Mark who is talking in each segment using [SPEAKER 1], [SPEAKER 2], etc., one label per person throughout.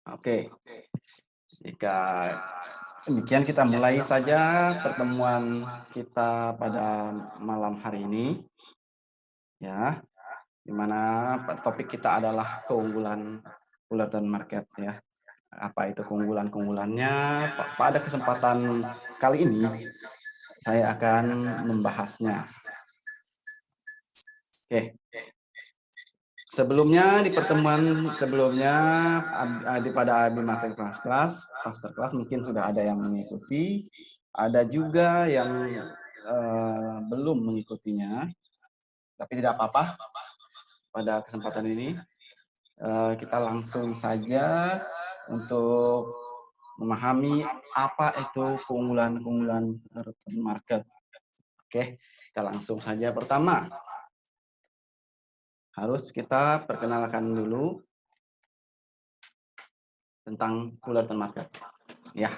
[SPEAKER 1] Oke, jika demikian kita mulai saja pertemuan kita pada malam hari ini, ya, di mana topik kita adalah keunggulan Fullerton Market ya. Apa itu keunggulan-keunggulannya? Pada kesempatan kali ini saya akan membahasnya. Oke, sebelumnya di pertemuan sebelumnya pada Abi Masterclass mungkin sudah ada yang mengikuti, ada juga yang belum mengikutinya, tapi tidak apa-apa. Pada kesempatan ini kita langsung saja untuk memahami apa itu keunggulan-keunggulan market. Oke, kita langsung saja. Pertama, harus kita perkenalkan dulu tentang Fullerton Market. Ya,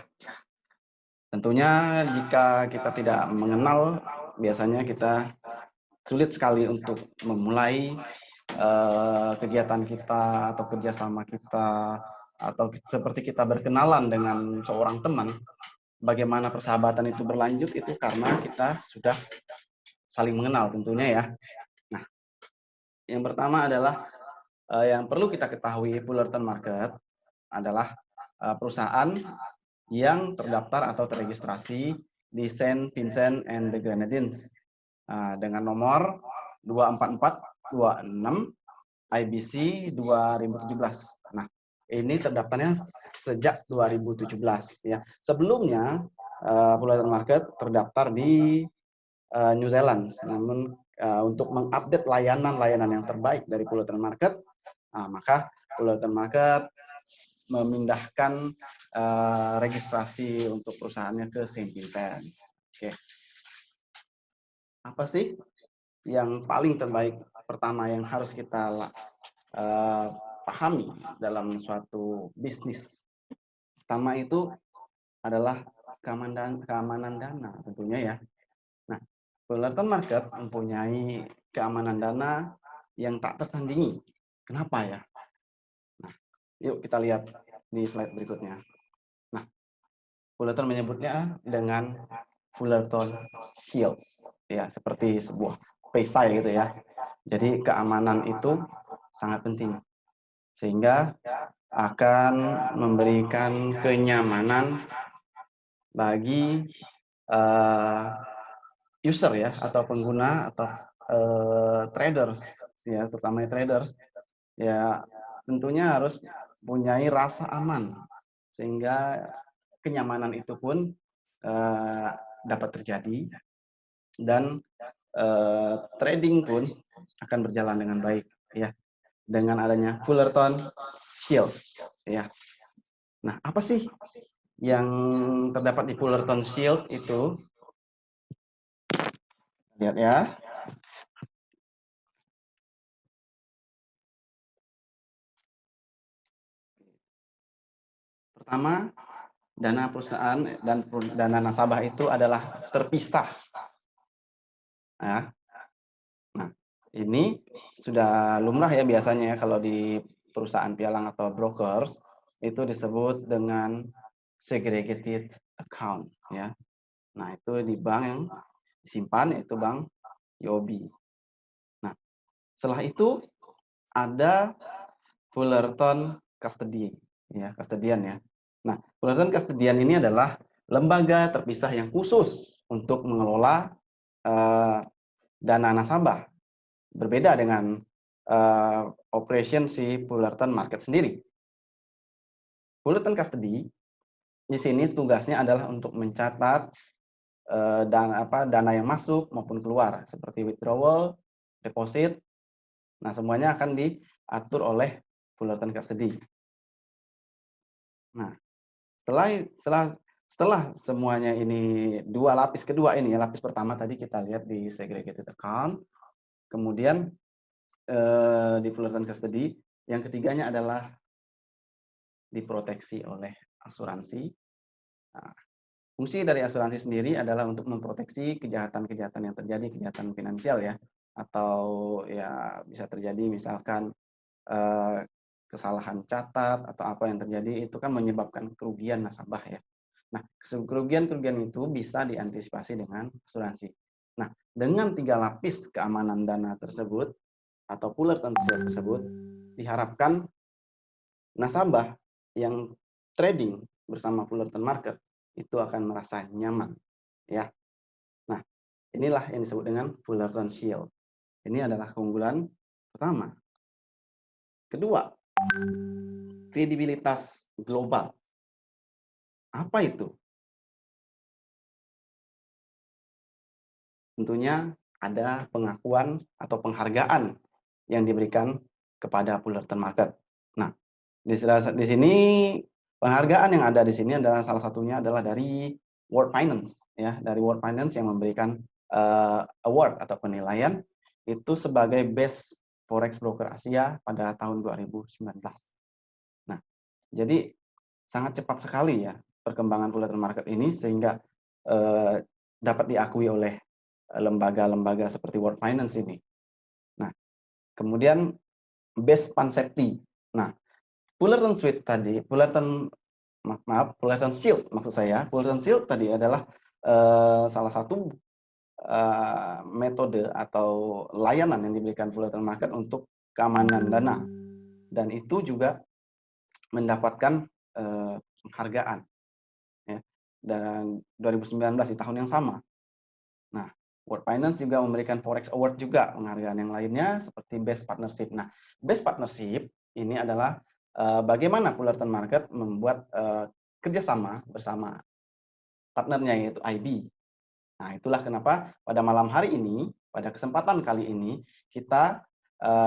[SPEAKER 1] tentunya jika kita tidak mengenal, biasanya kita sulit sekali untuk memulai kegiatan kita atau kerjasama kita, atau seperti kita berkenalan dengan seorang teman. Bagaimana persahabatan itu berlanjut itu karena kita sudah saling mengenal tentunya ya. Nah, yang pertama adalah yang perlu kita ketahui, Fullerton Market adalah perusahaan yang terdaftar atau terregistrasi di Saint Vincent and the Grenadines dengan nomor 24426 IBC 2017. Nah, ini terdaftarnya sejak 2017 ya. Sebelumnya Fullerton Market terdaftar di New Zealand, namun untuk mengupdate layanan-layanan yang terbaik dari Fullerton Market, maka Fullerton Market memindahkan registrasi untuk perusahaannya ke Saint Vincent. Oke. Apa sih yang paling terbaik pertama yang harus kita pahami dalam suatu bisnis? Pertama itu adalah keamanan dana tentunya ya. Nah, Fullerton Market mempunyai keamanan dana yang tak tertandingi. Kenapa ya? Nah, yuk kita lihat di slide berikutnya. Nah, Fullerton menyebutnya dengan Fullerton Shield. Ya, seperti sebuah perisai gitu ya. Jadi keamanan itu sangat penting. Sehingga akan memberikan kenyamanan bagi user ya, atau pengguna atau traders ya, terutama traders ya, tentunya harus punyai rasa aman sehingga kenyamanan itu pun dapat terjadi dan trading pun akan berjalan dengan baik ya, dengan adanya Fullerton Shield ya. Nah, apa sih yang terdapat di Fullerton Shield itu? Lihat ya. Pertama, dana perusahaan dan dana nasabah itu adalah terpisah. Ya. Nah, ini sudah lumrah ya biasanya kalau di perusahaan pialang atau brokers itu disebut dengan segregated account ya. Nah, itu di bank yang disimpan yaitu bank UOB. Nah, setelah itu ada Fullerton Custody ya, custodian ya. Nah, Fullerton Custodian ini adalah lembaga terpisah yang khusus untuk mengelola dana nasabah. Berbeda dengan operation si Fullerton Market sendiri. Fullerton Custody di sini tugasnya adalah untuk mencatat dana yang masuk maupun keluar seperti withdrawal, deposit. Nah, semuanya akan diatur oleh Fullerton Custody. Nah, setelah semuanya ini, dua lapis kedua ini, lapis pertama tadi kita lihat di segregated account, kemudian di Fullerton Custody, yang ketiganya adalah diproteksi oleh asuransi. Nah, fungsi dari asuransi sendiri adalah untuk memproteksi kejahatan-kejahatan yang terjadi, kejahatan finansial ya, atau ya bisa terjadi misalkan kesalahan catat atau apa yang terjadi itu kan menyebabkan kerugian nasabah ya. Nah, kerugian-kerugian itu bisa diantisipasi dengan asuransi. Nah, dengan 3 lapis keamanan dana tersebut atau Fullerton Shield tersebut, diharapkan nasabah yang trading bersama Fullerton Market itu akan merasa nyaman ya. Nah, inilah yang disebut dengan Fullerton Shield. Ini adalah keunggulan pertama. Kedua, kredibilitas global. Apa itu? Tentunya ada pengakuan atau penghargaan yang diberikan kepada Fullerton Market. Nah, di sini penghargaan yang ada di sini adalah salah satunya adalah dari World Finance ya, dari World Finance yang memberikan award atau penilaian itu sebagai Best Forex Broker Asia pada tahun 2019. Nah, jadi sangat cepat sekali ya perkembangan Fullerton Market ini sehingga dapat diakui oleh lembaga-lembaga seperti World Finance ini. Nah, kemudian Best Fund Safety. Nah, Fullerton Shield tadi, Fullerton Shield maksud saya, Fullerton Shield tadi adalah salah satu metode atau layanan yang diberikan Fullerton Market untuk keamanan dana, dan itu juga mendapatkan penghargaan ya, dan 2019 di tahun yang sama. Nah, World Finance juga memberikan Forex Award juga, penghargaan yang lainnya seperti Best Partnership. Nah, Best Partnership ini adalah bagaimana Fullerton Market membuat kerjasama bersama partnernya yaitu IB. Nah, itulah kenapa pada malam hari ini, pada kesempatan kali ini, kita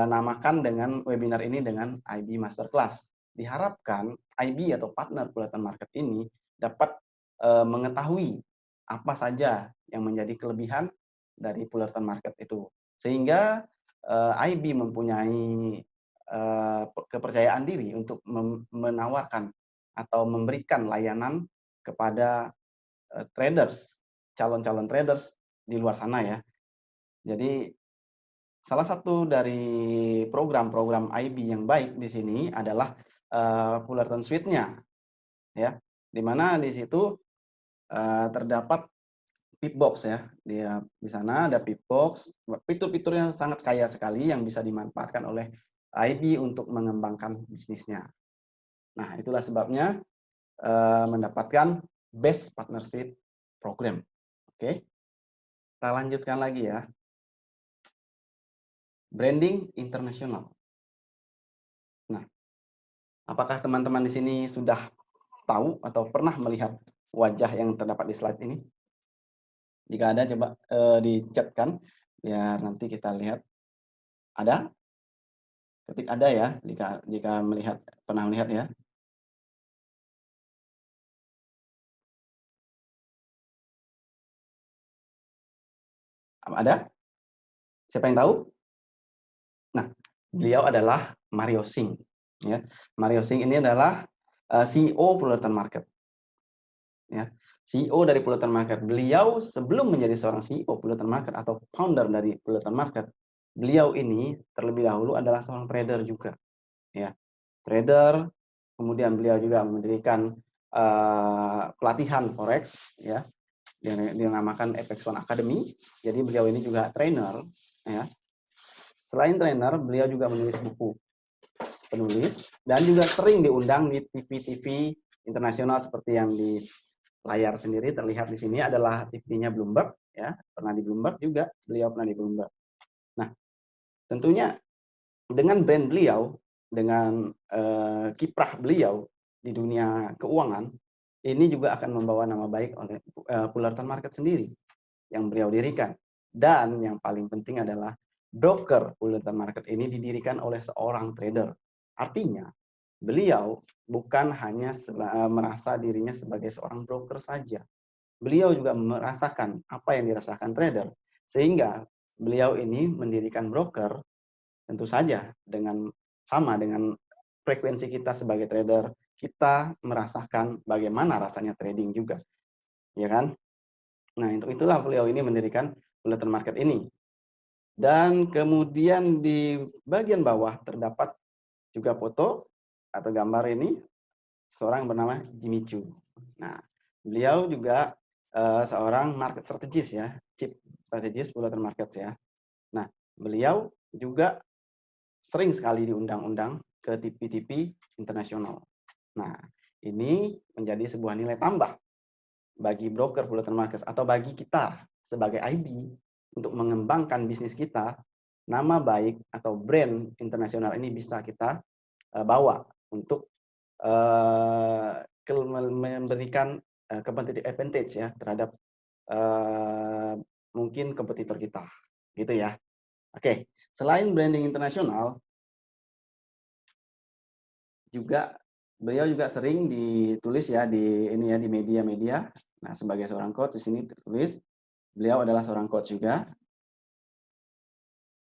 [SPEAKER 1] namakan dengan webinar ini dengan IB Masterclass. Diharapkan IB atau partner Fullerton Market ini dapat mengetahui apa saja yang menjadi kelebihan dari Fullerton Market itu. Sehingga IB mempunyai kepercayaan diri untuk menawarkan atau memberikan layanan kepada traders, calon-calon traders di luar sana ya. Jadi salah satu dari program-program IB yang baik di sini adalah Fullerton Suite-nya ya. Di mana di situ terdapat Pipbox ya. Di sana ada Pipbox, fitur-fitur yang sangat kaya sekali yang bisa dimanfaatkan oleh IB untuk mengembangkan bisnisnya. Nah, itulah sebabnya mendapatkan Best Partnership Program. Oke. Kita lanjutkan lagi ya. Branding internasional. Nah, apakah teman-teman di sini sudah tahu atau pernah melihat wajah yang terdapat di slide ini? Jika ada, coba di-chat-kan biar nanti kita lihat. Ada? Ketik ada ya, jika pernah melihat ya. Ada? Siapa yang tahu? Nah, beliau adalah Mario Singh. Ya. Mario Singh ini adalah CEO Fullerton Market. Ya. CEO dari Fullerton Market. Beliau sebelum menjadi seorang CEO Fullerton Market atau founder dari Fullerton Market, beliau ini terlebih dahulu adalah seorang trader juga. Ya. Trader, kemudian beliau juga mendirikan pelatihan forex ya, yang dinamakan FX One Academy. Jadi beliau ini juga trainer ya. Selain trainer, beliau juga menulis buku, penulis, dan juga sering diundang di TV-TV internasional seperti yang di layar sendiri terlihat di sini adalah TV-nya Bloomberg ya, pernah di Bloomberg juga, beliau pernah di Bloomberg. Nah, tentunya dengan brand beliau, dengan kiprah beliau di dunia keuangan, ini juga akan membawa nama baik oleh Fullerton Market sendiri yang beliau dirikan. Dan yang paling penting adalah broker Fullerton Market ini didirikan oleh seorang trader. Artinya, beliau bukan hanya merasa dirinya sebagai seorang broker saja. Beliau juga merasakan apa yang dirasakan trader. Sehingga beliau ini mendirikan broker tentu saja sama dengan frekuensi kita sebagai trader, kita merasakan bagaimana rasanya trading juga. Ya kan? Nah, itulah beliau ini mendirikan Fullerton Market ini. Dan kemudian di bagian bawah terdapat juga foto atau gambar ini seorang bernama Jimmy Choo. Nah, beliau juga seorang market strategist ya, chief strategist Fullerton Markets ya. Nah, beliau juga sering sekali diundang-undang ke TV-TV internasional. Nah, ini menjadi sebuah nilai tambah bagi broker Fullerton Markets atau bagi kita sebagai IB untuk mengembangkan bisnis kita. Nama baik atau brand internasional ini bisa kita bawa untuk memberikan competitive advantage ya terhadap mungkin kompetitor kita, gitu ya. Oke, selain branding internasional, juga beliau juga sering ditulis ya di ini ya di media-media. Nah, sebagai seorang coach di sini tertulis beliau adalah seorang coach juga.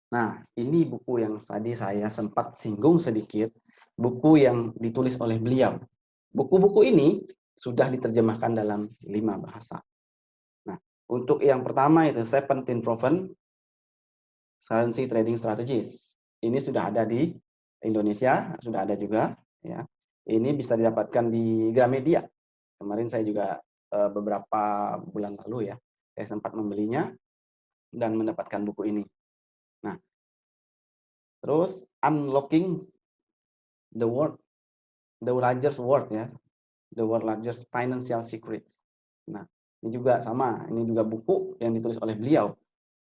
[SPEAKER 1] Nah, ini buku yang tadi saya sempat singgung sedikit, buku yang ditulis oleh beliau. Buku-buku ini sudah diterjemahkan dalam 5 bahasa. Nah, untuk yang pertama itu 17 Proven Currency Trading Strategies. Ini sudah ada di Indonesia, sudah ada juga ya. Ini bisa didapatkan di Gramedia. Kemarin saya juga beberapa bulan lalu ya, saya sempat membelinya dan mendapatkan buku ini. Nah, terus Unlocking the World, the Largest World ya, the World Largest Financial Secrets. Nah, ini juga sama, ini juga buku yang ditulis oleh beliau,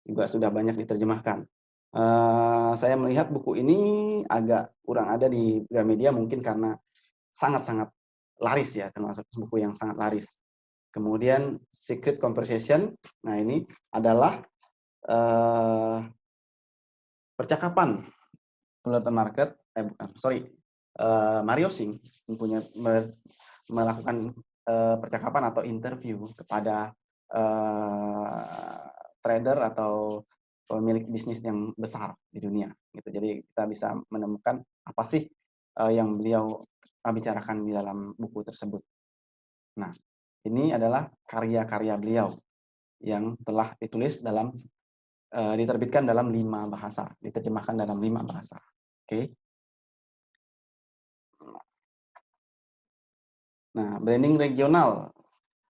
[SPEAKER 1] juga sudah banyak diterjemahkan. Saya melihat buku ini agak kurang ada di Gramedia mungkin karena sangat-sangat laris ya, termasuk buku yang sangat laris. Kemudian Secret Conversation, nah ini adalah percakapan Fullerton Market, Mario Singh melakukan percakapan atau interview kepada trader atau pemilik bisnis yang besar di dunia gitu. Jadi kita bisa menemukan apa sih yang beliau bicarakan di dalam buku tersebut. Nah, ini adalah karya-karya beliau yang telah ditulis dalam diterbitkan dalam 5 bahasa, diterjemahkan dalam 5 bahasa. Oke. Nah, branding regional.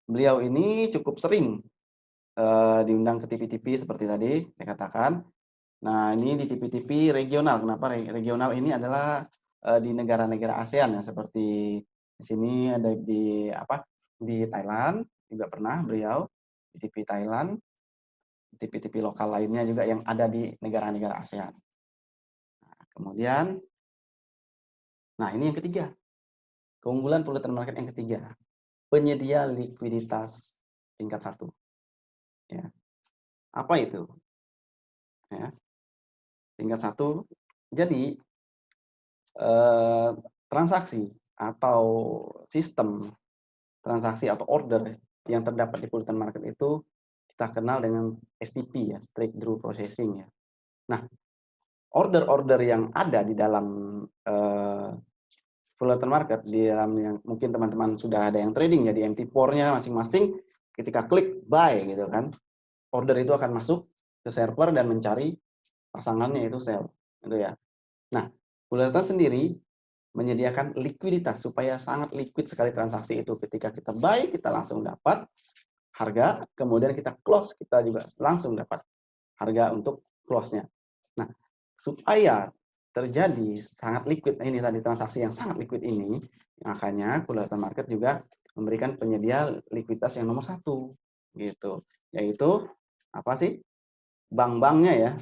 [SPEAKER 1] Beliau ini cukup sering diundang ke TV-TV seperti tadi saya katakan. Nah, ini di TV-TV regional. Kenapa regional? Ini adalah di negara-negara ASEAN ya, seperti di sini ada di di Thailand juga pernah beliau di TV Thailand, TV-TV lokal lainnya juga yang ada di negara-negara ASEAN. Nah, kemudian, nah ini yang ketiga, keunggulan Fullerton Market yang ketiga, penyedia likuiditas tingkat 1. Ya. Apa itu? Ya. Tingkat 1. Jadi transaksi atau sistem transaksi atau order yang terdapat di Fullerton Market itu kita kenal dengan STP ya, Straight Through Processing ya. Nah, order-order yang ada di dalam Fullerton Market, di dalam yang mungkin teman-teman sudah ada yang trading ya di MT4-nya masing-masing, ketika klik buy gitu kan, order itu akan masuk ke server dan mencari pasangannya itu sell gitu ya. Nah, Fullerton sendiri menyediakan likuiditas supaya sangat liquid sekali transaksi itu. Ketika kita buy, kita langsung dapat harga, kemudian kita close, kita juga langsung dapat harga untuk close-nya. Nah, supaya terjadi sangat liquid ini tadi transaksi yang sangat liquid ini, makanya Fullerton Market juga memberikan penyedia likuiditas yang nomor 1 gitu, yaitu apa sih? Bank-banknya ya.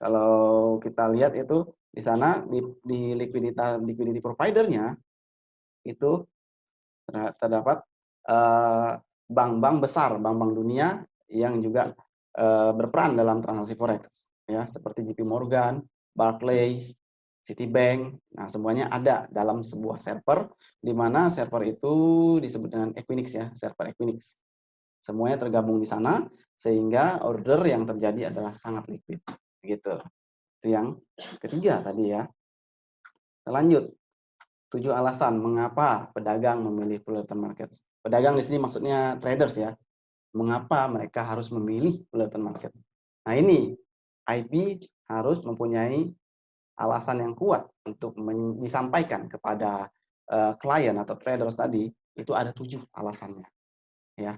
[SPEAKER 1] Kalau kita lihat itu di sana di liquidity provider-nya itu terdapat bank-bank besar, bank-bank dunia yang juga berperan dalam transaksi forex ya, seperti JP Morgan, Barclays, Citibank. Nah, semuanya ada dalam sebuah server di mana server itu disebut dengan Equinix ya, server Equinix. Semuanya tergabung di sana sehingga order yang terjadi adalah sangat liquid gitu. Itu yang ketiga tadi ya. Lanjut. 7 alasan mengapa pedagang memilih Fullerton Markets. Pedagang di sini maksudnya traders ya. Mengapa mereka harus memilih Fullerton Markets. Nah, ini IB harus mempunyai alasan yang kuat untuk disampaikan kepada klien atau traders tadi, itu ada 7 alasannya, ya.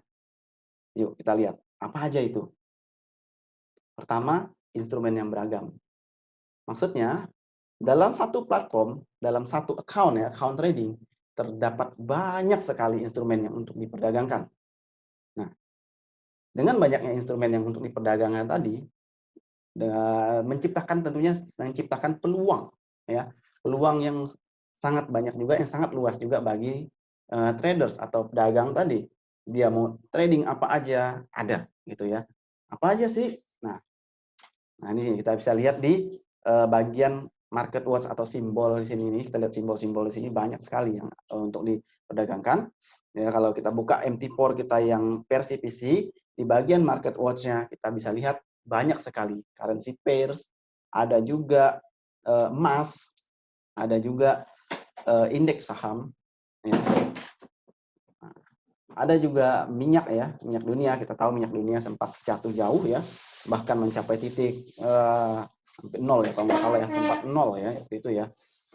[SPEAKER 1] Yuk kita lihat, apa aja itu? Pertama, instrumen yang beragam. Maksudnya, dalam satu platform, dalam satu account ya, account trading, terdapat banyak sekali instrumen yang untuk diperdagangkan. Nah, dengan banyaknya instrumen yang untuk diperdagangkan tadi, menciptakan peluang, ya, peluang yang sangat banyak juga, yang sangat luas juga bagi traders atau pedagang tadi. Dia mau trading apa aja ada, gitu ya. Apa aja sih? Nah ini kita bisa lihat di bagian market watch atau simbol di sini nih. Kita lihat simbol-simbol di sini banyak sekali yang untuk diperdagangkan. Ya, kalau kita buka MT4 kita yang versi PC, di bagian market watch-nya kita bisa lihat banyak sekali currency pairs, ada juga emas, ada juga indeks saham. Ya. Ada juga minyak ya, minyak dunia. Kita tahu minyak dunia sempat jatuh jauh ya, bahkan mencapai titik hampir nol ya kalau nggak salah ya, sempat nol ya waktu itu ya.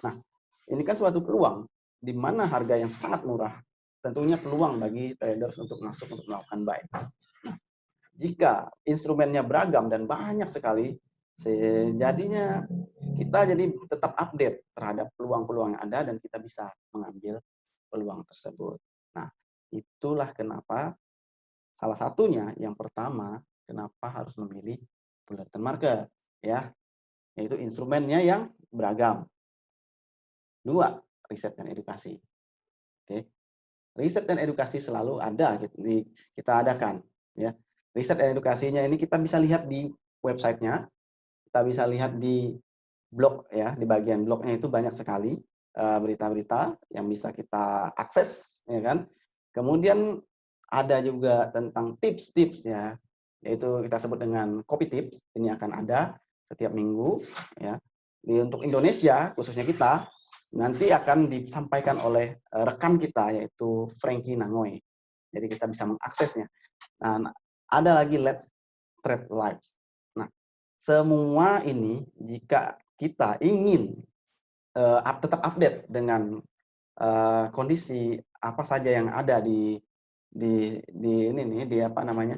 [SPEAKER 1] Nah, ini kan suatu peluang di mana harga yang sangat murah. Tentunya peluang bagi traders untuk masuk untuk melakukan buy. Nah, jika instrumennya beragam dan banyak sekali, jadinya kita jadi tetap update terhadap peluang-peluang yang ada dan kita bisa mengambil peluang tersebut. Nah, itulah kenapa salah satunya yang pertama kenapa harus memilih Fullerton Market ya, yaitu instrumennya yang beragam. 2, riset dan edukasi. Oke. Riset dan edukasi selalu ada kita adakan ya. Riset dan edukasinya ini kita bisa lihat di websitenya, kita bisa lihat di blog ya, di bagian blognya itu banyak sekali berita-berita yang bisa kita akses ya kan. Kemudian ada juga tentang tips-tips ya, yaitu kita sebut dengan copy tips. Ini akan ada setiap minggu ya. Untuk Indonesia khususnya kita nanti akan disampaikan oleh rekan kita yaitu Frankie Nangoy. Jadi kita bisa mengaksesnya. Nah, ada lagi Let's Trade Live. Nah, semua ini jika kita ingin tetap update dengan kondisi apa saja yang ada di ini nih, di apa namanya,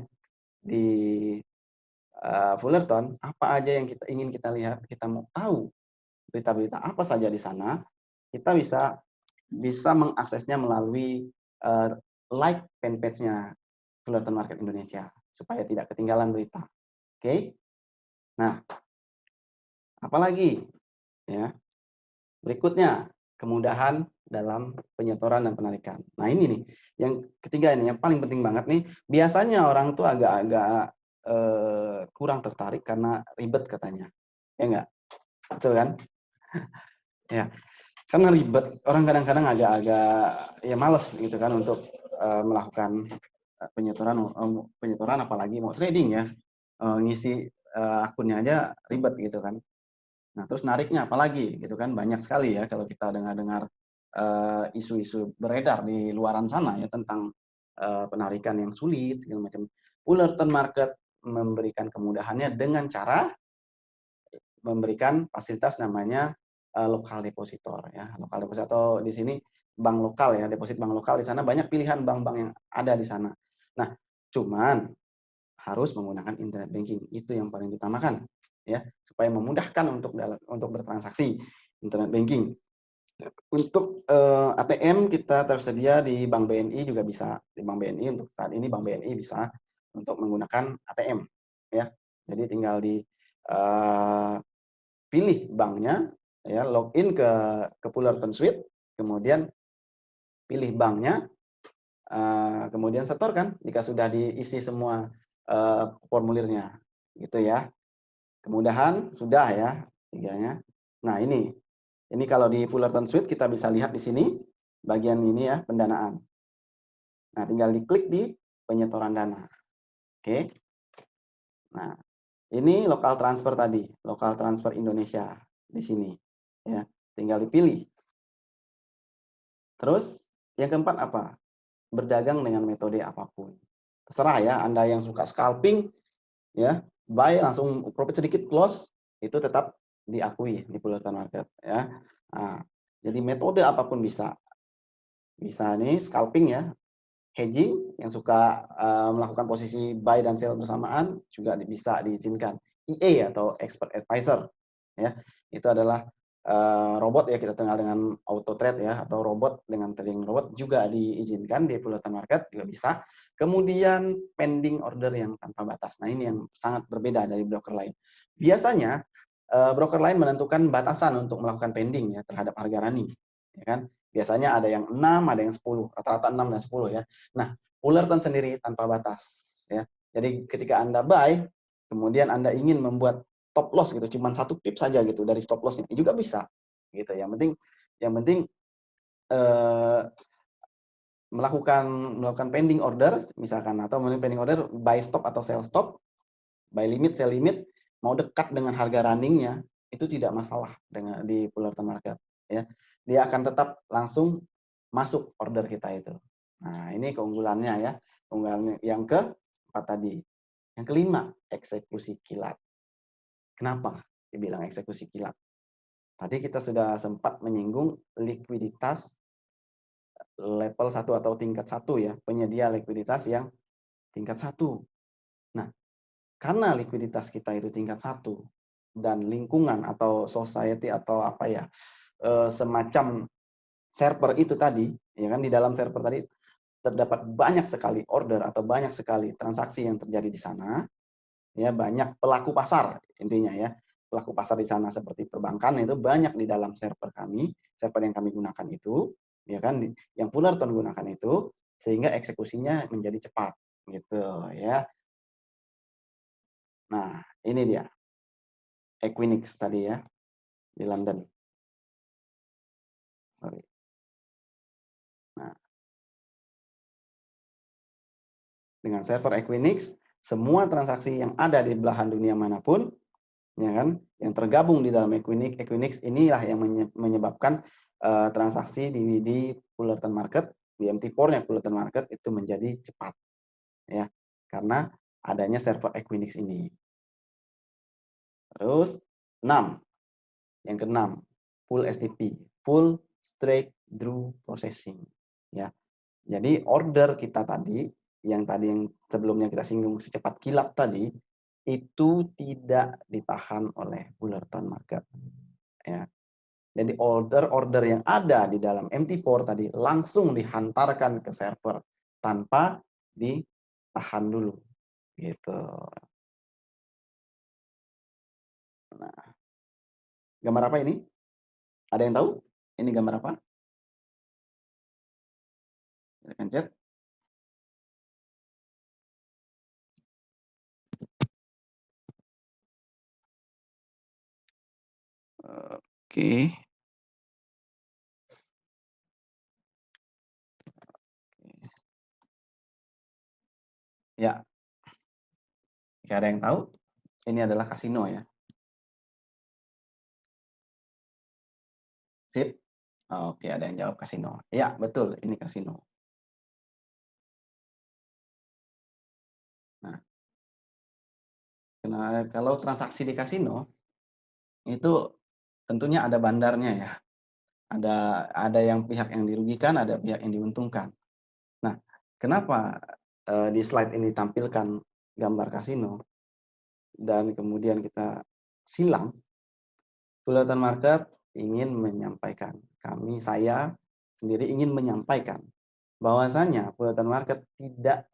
[SPEAKER 1] di Fullerton, apa aja yang kita ingin kita lihat, kita mau tahu berita-berita apa saja di sana, kita bisa mengaksesnya melalui like fanpage-nya Fullerton Market Indonesia supaya tidak ketinggalan berita. Oke. Nah, apalagi ya? Berikutnya, kemudahan dalam penyetoran dan penarikan. Nah, ini nih, yang ketiga ini, yang paling penting banget nih. Biasanya orang tuh agak-agak kurang tertarik karena ribet katanya. Ya enggak? Betul kan? Ya, karena ribet. Orang kadang-kadang agak-agak ya males gitu kan untuk melakukan penyetoran apalagi mau trading ya. Ngisi akunnya aja ribet gitu kan. Nah, terus nariknya apalagi gitu kan, banyak sekali ya kalau kita dengar-dengar isu-isu beredar di luaran sana ya tentang penarikan yang sulit segala macam. Fullerton Market memberikan kemudahannya dengan cara memberikan fasilitas namanya lokal depositor ya. Lokal depositor di sini bank lokal ya, deposit bank lokal di sana banyak pilihan bank-bank yang ada di sana. Nah, cuman harus menggunakan internet banking, itu yang paling diutamakan ya, supaya memudahkan untuk bertransaksi internet banking. Untuk ATM kita tersedia di Bank BNI juga bisa, di Bank BNI untuk saat ini Bank BNI bisa untuk menggunakan ATM ya. Jadi tinggal pilih banknya ya, login ke Fullerton Suite, kemudian pilih banknya, kemudian setorkan jika sudah diisi semua formulirnya gitu ya. Kemudahan sudah ya tiganya. Nah, ini kalau di Fullerton Suite kita bisa lihat di sini bagian ini ya, pendanaan. Nah, tinggal diklik di penyetoran dana. Oke. Nah, ini lokal transfer tadi, lokal transfer Indonesia di sini ya. Tinggal dipilih. Terus yang keempat apa? Berdagang dengan metode apapun. Terserah ya, Anda yang suka scalping ya, buy langsung profit sedikit close, itu tetap diakui di Fullerton Market ya. Nah, jadi metode apapun bisa. Bisa nih scalping ya, hedging yang suka melakukan posisi buy dan sell bersamaan juga bisa diizinkan. EA atau expert advisor ya. Itu adalah robot ya, kita kenal dengan auto trade ya, atau robot dengan trading robot juga diizinkan di Fullerton Market juga bisa. Kemudian pending order yang tanpa batas. Nah, ini yang sangat berbeda dari broker lain. Biasanya broker lain menentukan batasan untuk melakukan pending ya terhadap harga running, ya kan? Biasanya ada yang 6, ada yang 10, rata-rata 6 dan 10 ya. Nah, Fullerton sendiri tanpa batas ya. Jadi ketika Anda buy, kemudian Anda ingin membuat stop loss gitu, cuma 1 pip saja gitu dari stop loss-nya, juga bisa gitu. Yang penting melakukan pending order misalkan, atau pending order buy stop atau sell stop, buy limit, sell limit, mau dekat dengan harga runningnya itu tidak masalah dengan di Fullerton Market ya. Dia akan tetap langsung masuk order kita itu. Nah, ini keunggulannya ya. Keunggulannya yang keempat tadi. Yang kelima, eksekusi kilat. Kenapa dibilang eksekusi kilat? Tadi kita sudah sempat menyinggung likuiditas level 1 atau tingkat 1 ya, penyedia likuiditas yang tingkat 1. Nah, karena likuiditas kita itu tingkat 1 dan lingkungan atau society atau apa ya, semacam server itu tadi, ya kan, di dalam server tadi terdapat banyak sekali order atau banyak sekali transaksi yang terjadi di sana, ya, banyak pelaku pasar intinya ya. Pelaku pasar di sana seperti perbankan itu banyak di dalam server kami, server yang kami gunakan itu, ya kan, yang Fullerton gunakan itu, sehingga eksekusinya menjadi cepat gitu ya. Nah, ini dia Equinix tadi ya di London. Sorry. Nah, dengan server Equinix, semua transaksi yang ada di belahan dunia manapun, ya kan, yang tergabung di dalam Equinix inilah yang menyebabkan transaksi di Fullerton Market, di MT4-nya Fullerton Market itu menjadi cepat, ya, karena adanya server Equinix ini. Terus 6, yang keenam, full STP, full straight through processing, ya. Jadi order kita tadi yang sebelumnya kita singgung secepat kilat tadi, itu tidak ditahan oleh Fullerton Market. Ya. Jadi order-order yang ada di dalam MT4 tadi langsung dihantarkan ke server tanpa ditahan dulu. Gitu. Nah, gambar apa ini? Ada yang tahu? Ini gambar apa? Silakan chat. Oke. Ya, jika ada yang tahu, ini adalah kasino ya. Sip. Oke, ada yang jawab kasino. Ya, betul, ini kasino. Nah, kalau transaksi di kasino itu tentunya ada bandarnya ya. Ada yang pihak yang dirugikan, ada pihak yang diuntungkan. Nah, kenapa di slide ini tampilkan gambar kasino dan kemudian kita silang? Fullerton Market ingin menyampaikan, saya sendiri ingin menyampaikan bahwasanya Fullerton Market tidak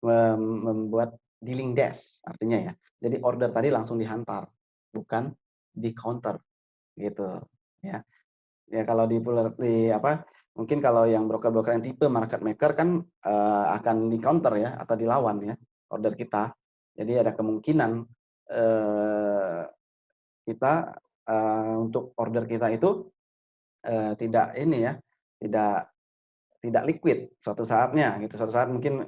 [SPEAKER 1] membuat dealing desk, artinya ya. Jadi order tadi langsung dihantar, bukan di counter gitu ya. Ya kalau mungkin kalau yang broker-broker yang tipe market maker kan akan di counter ya atau dilawan ya order kita. Jadi ada kemungkinan kita untuk order kita itu tidak ini ya, tidak tidak liquid suatu saatnya gitu. Suatu saat mungkin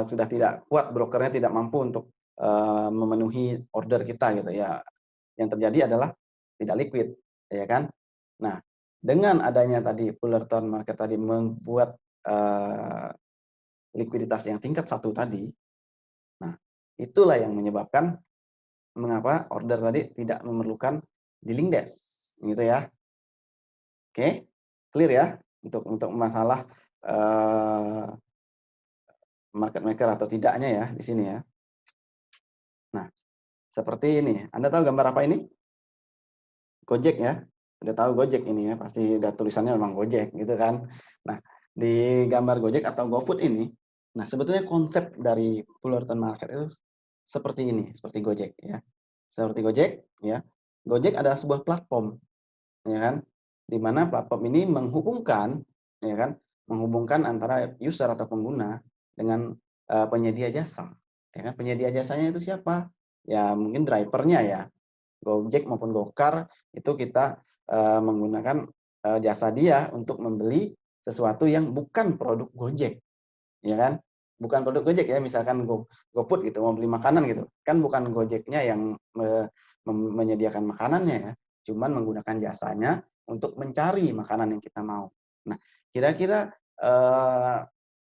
[SPEAKER 1] sudah tidak kuat, brokernya tidak mampu untuk memenuhi order kita gitu ya. Yang terjadi adalah tidak liquid, ya kan? Nah, dengan adanya tadi Fullerton Market tadi membuat likuiditas yang tingkat 1 tadi, nah itulah yang menyebabkan mengapa order tadi tidak memerlukan dealing desk, gitu ya. Oke, clear ya untuk masalah market maker atau tidaknya ya di sini ya. Nah, seperti ini. Anda tahu gambar apa ini? Gojek ya. Udah tahu Gojek ini ya, pasti udah tulisannya memang Gojek gitu kan. Nah, di gambar Gojek atau GoFood ini, nah sebetulnya konsep dari Fullerton Market itu seperti ini, seperti Gojek ya. Seperti Gojek ya. Gojek adalah sebuah platform ya kan, di mana platform ini menghubungkan ya kan, menghubungkan antara user atau pengguna dengan penyedia jasa ya kan. Penyedia jasanya itu siapa? Ya mungkin drivernya ya, Gojek maupun Gokar itu kita menggunakan jasa dia untuk membeli sesuatu yang bukan produk Gojek, ya kan? Bukan produk Gojek ya, misalkan GoFood gitu, mau beli makanan gitu, kan bukan Gojeknya yang menyediakan makanannya ya, cuman menggunakan jasanya untuk mencari makanan yang kita mau. Nah, kira-kira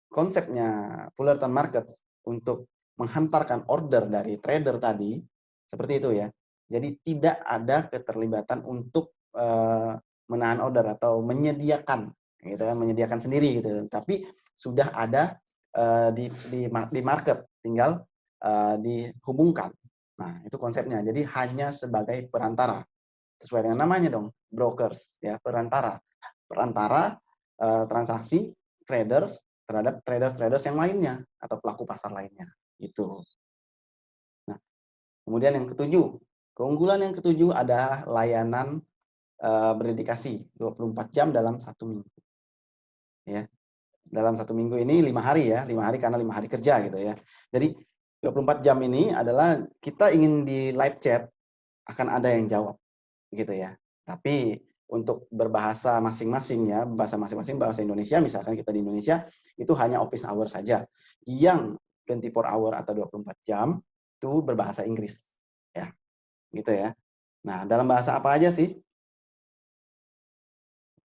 [SPEAKER 1] konsepnya Fullerton Market untuk menghantarkan order dari trader tadi seperti itu ya. Jadi tidak ada keterlibatan untuk menahan order atau menyediakan, gitu kan, menyediakan sendiri gitu. Tapi sudah ada di market, tinggal dihubungkan. Nah, itu konsepnya. Jadi hanya sebagai perantara. Sesuai dengan namanya dong, brokers ya, perantara. Perantara transaksi traders terhadap traders-traders yang lainnya atau pelaku pasar lainnya. Itu. Nah, kemudian yang ketujuh, keunggulan yang ketujuh adalah layanan berdedikasi 24 jam dalam 1 minggu. Ya, dalam 1 minggu ini 5 hari ya, 5 hari karena 5 hari kerja gitu ya. Jadi 24 jam ini adalah kita ingin di live chat akan ada yang jawab gitu ya. Tapi untuk berbahasa masing-masing ya, bahasa masing-masing bahasa Indonesia, misalkan kita di Indonesia itu hanya office hour saja. Yang 24 hour atau 24 jam itu berbahasa Inggris ya. Gitu ya. Nah, dalam bahasa apa aja sih?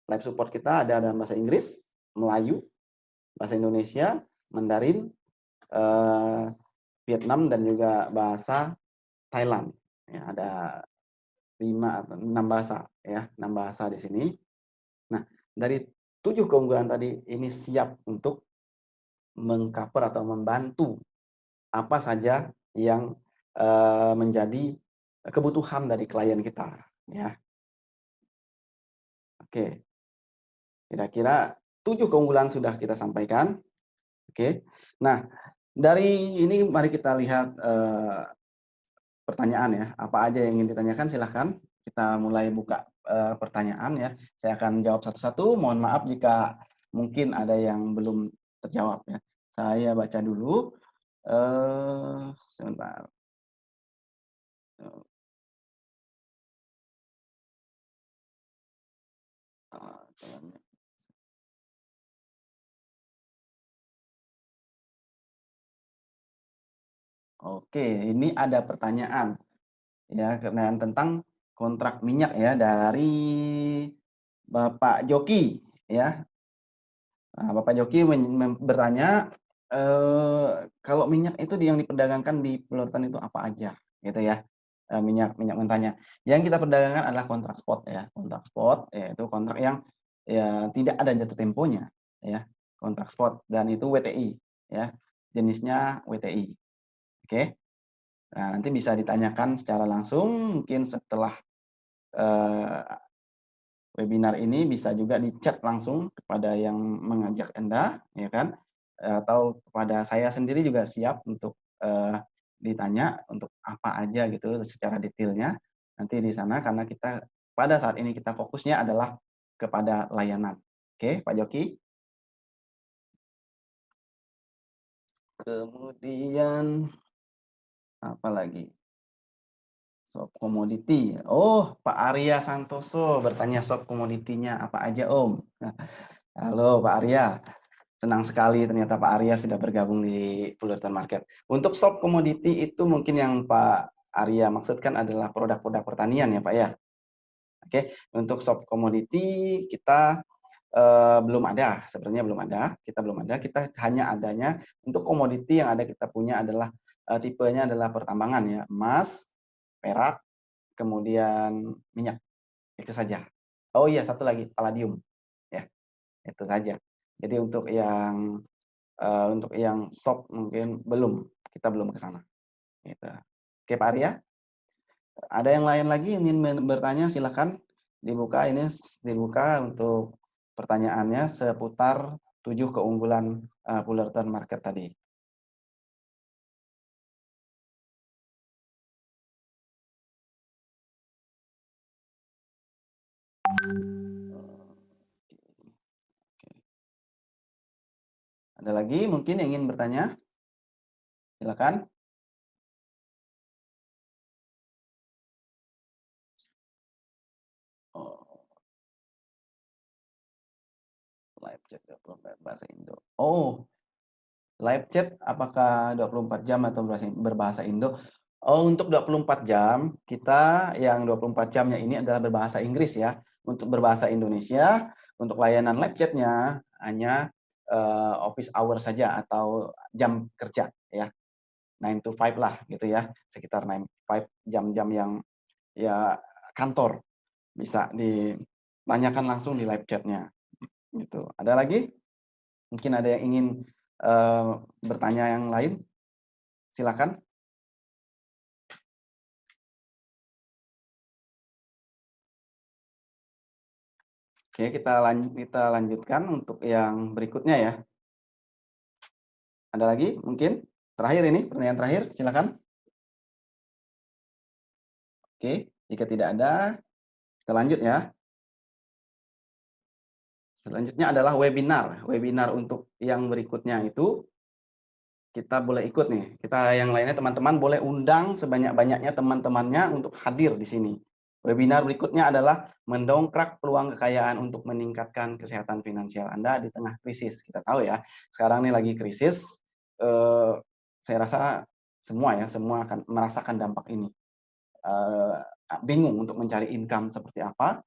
[SPEAKER 1] Live support kita ada dalam bahasa Inggris, Melayu, bahasa Indonesia, Mandarin, Vietnam dan juga bahasa Thailand. Ya, ada 5 atau 6 bahasa ya, 6 bahasa di sini. Nah, dari 7 keunggulan tadi ini siap untuk mengcover atau membantu apa saja yang menjadi kebutuhan dari klien kita ya. Oke, kira-kira 7 keunggulan sudah kita sampaikan. Oke. Nah, dari ini mari kita lihat pertanyaan ya. Apa aja yang ingin ditanyakan silahkan. Kita mulai buka pertanyaan ya. Saya akan jawab satu-satu. Mohon maaf jika mungkin ada yang belum terjawab ya. Saya baca dulu. Sebentar. Oke, ini ada pertanyaan ya tentang kontrak minyak ya dari Bapak Joki ya. Nah, Bapak Joki bertanya, kalau minyak itu yang diperdagangkan di Fullerton itu apa aja, gitu ya. Minyak minyak mentahnya. Yang kita perdagangkan adalah kontrak spot ya. Kontrak spot yaitu kontrak yang ya tidak ada jatuh temponya ya. Kontrak spot dan itu WTI ya. Jenisnya WTI. Oke. Nah, nanti bisa ditanyakan secara langsung mungkin setelah webinar ini, bisa juga di-chat langsung kepada yang mengajak Anda, ya kan? Atau kepada saya sendiri juga siap untuk ditanya untuk apa aja gitu secara detailnya nanti di sana karena kita pada saat ini kita fokusnya adalah kepada layanan. Oke, Pak Joki. Kemudian apa lagi? Shop komoditi. Oh, Pak Arya Santoso bertanya shop komoditinya apa aja, Om? Halo Pak Arya. Senang sekali ternyata Pak Arya sudah bergabung di Fullerton Market. Untuk shop komoditi itu mungkin yang Pak Arya maksudkan adalah produk-produk pertanian ya Pak ya. Oke, untuk shop komoditi kita belum ada, sebenarnya belum ada. Kita belum ada, kita hanya adanya untuk komoditi yang ada kita punya adalah tipenya adalah pertambangan ya, emas, perak, kemudian minyak. Itu saja. Oh iya, satu lagi, palladium. Ya, itu saja. Jadi untuk yang shop mungkin kita belum ke sana. Gitu. Oke, Pak Arya, ada yang lain lagi ingin bertanya, silakan dibuka untuk pertanyaannya seputar 7 keunggulan Fullerton Market tadi. Ada lagi mungkin yang ingin bertanya? Silakan. Oh, live chat 24 bahasa Indo. Oh, live chat apakah 24 jam atau berbahasa Indo? Oh, untuk 24 jam, kita yang 24 jamnya ini adalah berbahasa Inggris ya. Untuk berbahasa Indonesia, untuk layanan live chatnya hanya office hour saja atau jam kerja ya. 9 to 5 lah gitu ya. Sekitar 9 to 5 jam-jam yang ya kantor. Bisa ditanyakan langsung di live chatnya gitu. Ada lagi? Mungkin ada yang ingin bertanya yang lain? Silakan. Oke, kita lanjutkan untuk yang berikutnya ya. Ada lagi mungkin? Terakhir ini, pertanyaan terakhir, silakan. Oke, jika tidak ada, kita lanjut ya. Selanjutnya adalah webinar. Webinar untuk yang berikutnya itu kita boleh ikut nih. Kita yang lainnya teman-teman boleh undang sebanyak-banyaknya teman-temannya untuk hadir di sini. Webinar berikutnya adalah mendongkrak peluang kekayaan untuk meningkatkan kesehatan finansial Anda di tengah krisis. Kita tahu ya, sekarang ini lagi krisis. Saya rasa semua akan merasakan dampak ini. Bingung untuk mencari income seperti apa,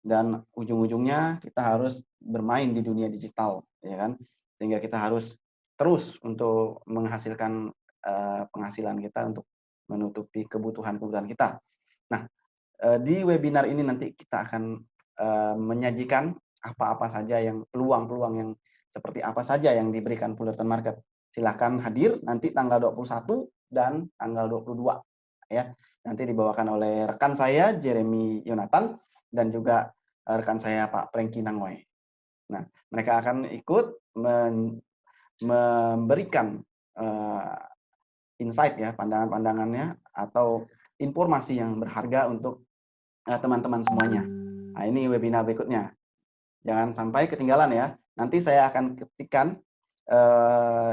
[SPEAKER 1] dan ujung-ujungnya kita harus bermain di dunia digital, ya kan? Sehingga kita harus terus untuk menghasilkan penghasilan kita untuk menutupi kebutuhan-kebutuhan kita. Nah, di webinar ini nanti kita akan menyajikan apa-apa saja yang peluang-peluang yang seperti apa saja yang diberikan Fullerton Market. Silahkan hadir nanti tanggal 21 dan tanggal 22 ya. Nanti dibawakan oleh rekan saya Jeremy Yonatan dan juga rekan saya Pak Prengki Nangoy. Nah, mereka akan ikut memberikan insight ya, pandangan-pandangannya atau informasi yang berharga untuk teman-teman semuanya. Nah, ini webinar berikutnya. Jangan sampai ketinggalan ya. Nanti saya akan ketikkan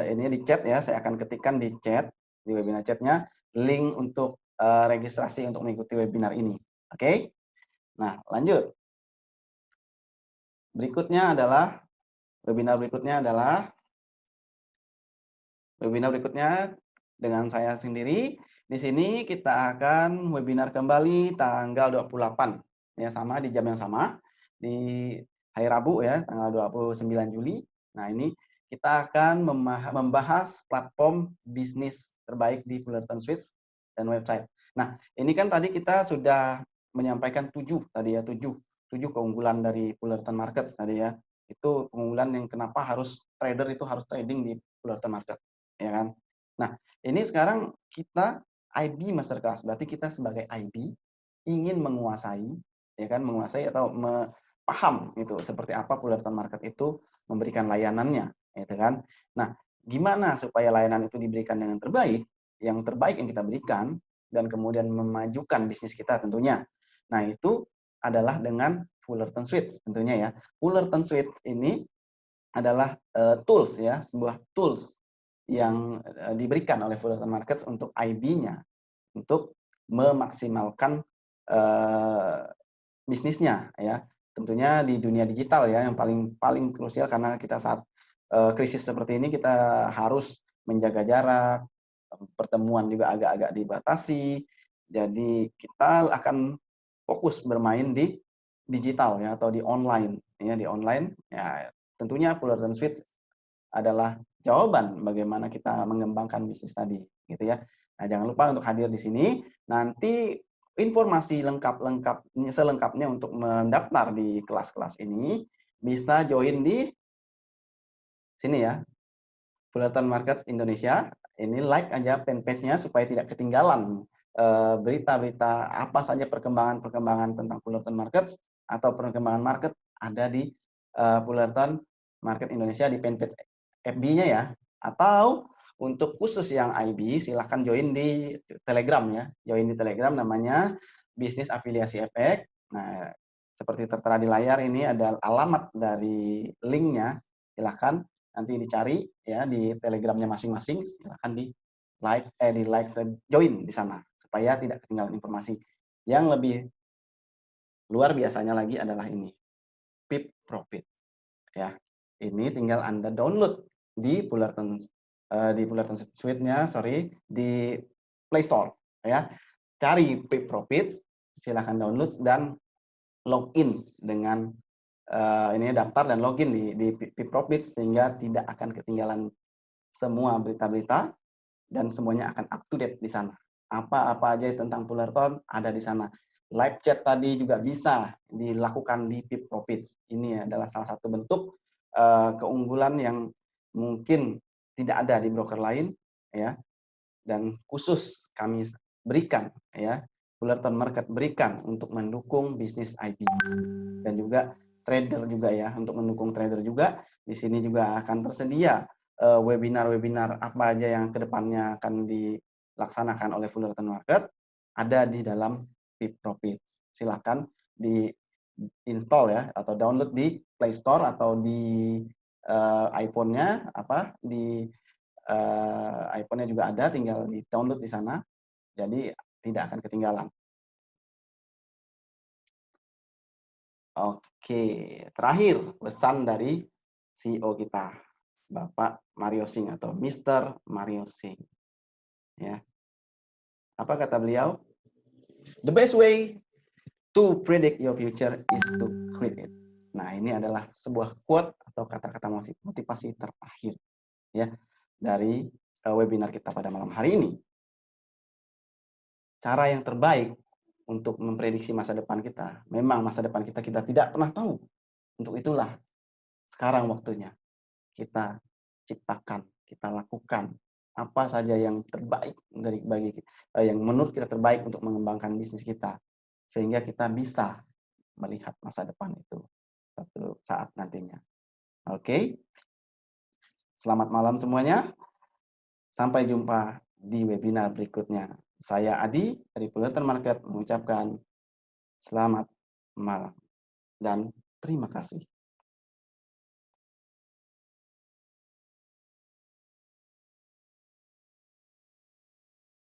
[SPEAKER 1] ini di chat ya, saya akan ketikkan di chat, di webinar chatnya, link untuk registrasi untuk mengikuti webinar ini. Oke? Nah, lanjut. Webinar berikutnya dengan saya sendiri. Di sini kita akan webinar kembali tanggal 28 ya, sama di jam yang sama di hari Rabu ya, tanggal 29 Juli. Nah, ini kita akan membahas platform bisnis terbaik di Fullerton Suites dan website. Nah, ini kan tadi kita sudah menyampaikan 7 tadi ya, 7 keunggulan dari Fullerton Markets tadi ya. Itu keunggulan yang kenapa trader itu harus trading di Fullerton Market, ya kan? Nah, ini sekarang kita IB Masterclass, berarti kita sebagai IB ingin menguasai, ya kan, menguasai atau paham itu seperti apa Fullerton Market itu memberikan layanannya, gitu kan. Nah, gimana supaya layanan itu diberikan dengan terbaik, yang terbaik yang kita berikan, dan kemudian memajukan bisnis kita tentunya. Nah, itu adalah dengan Fullerton Suite tentunya ya. Fullerton Suite ini adalah tools ya, sebuah tools yang diberikan oleh Fullerton Markets untuk IB-nya untuk memaksimalkan bisnisnya ya. Tentunya di dunia digital ya, yang paling krusial karena kita saat krisis seperti ini kita harus menjaga jarak, pertemuan juga agak-agak dibatasi. Jadi kita akan fokus bermain di digital ya, atau di online ya, tentunya Fullerton Suite adalah jawaban bagaimana kita mengembangkan bisnis tadi gitu ya. Nah, jangan lupa untuk hadir di sini. Nanti informasi selengkapnya untuk mendaftar di kelas-kelas ini, bisa join di sini ya, Fullerton Markets Indonesia. Ini like aja fanpage-nya supaya tidak ketinggalan berita-berita apa saja perkembangan-perkembangan tentang Fullerton Markets atau perkembangan market ada di Fullerton Market Indonesia di fanpage FB-nya ya. Atau untuk khusus yang IB silahkan join di Telegram ya. Join di Telegram namanya Bisnis Afiliasi Efek. Nah, seperti tertera di layar ini ada alamat dari linknya. Silahkan nanti dicari ya di Telegramnya masing-masing, silahkan di like join di sana supaya tidak ketinggalan informasi. Yang lebih luar biasanya lagi adalah ini, Pip Profit ya. Ini tinggal Anda download di Fullerton Suite-nya, di Play Store ya. Cari Pip Profit, silahkan download dan login dengan ini daftar dan login di Pip Profit sehingga tidak akan ketinggalan semua berita-berita dan semuanya akan up to date di sana. Apa-apa aja tentang Fullerton ada di sana. Live chat tadi juga bisa dilakukan di Pip Profits. Ini adalah salah satu bentuk keunggulan yang mungkin tidak ada di broker lain ya, dan khusus kami berikan ya, Fullerton Market berikan untuk mendukung bisnis IB dan juga trader juga ya, untuk mendukung trader juga. Di sini juga akan tersedia webinar-webinar apa aja yang kedepannya akan dilaksanakan oleh Fullerton Market ada di dalam Pip Profit. Silakan di install ya atau download di Play Store atau di iPhone-nya di iPhone-nya juga ada, tinggal di download di sana. Jadi tidak akan ketinggalan. Oke, terakhir pesan dari CEO kita, Bapak Mario Singh atau Mr. Mario Singh. Ya. Apa kata beliau? The best way to predict your future is to create it. Nah, ini adalah sebuah quote atau kata-kata motivasi terakhir ya dari webinar kita pada malam hari ini. Cara yang terbaik untuk memprediksi masa depan kita, memang masa depan kita tidak pernah tahu. Untuk itulah sekarang waktunya kita ciptakan, kita lakukan apa saja yang terbaik yang menurut kita terbaik untuk mengembangkan bisnis kita sehingga kita bisa melihat masa depan itu suatu saat nantinya. Oke. Selamat malam semuanya. Sampai jumpa di webinar berikutnya. Saya Adi dari Fullerton Market mengucapkan selamat malam dan terima kasih.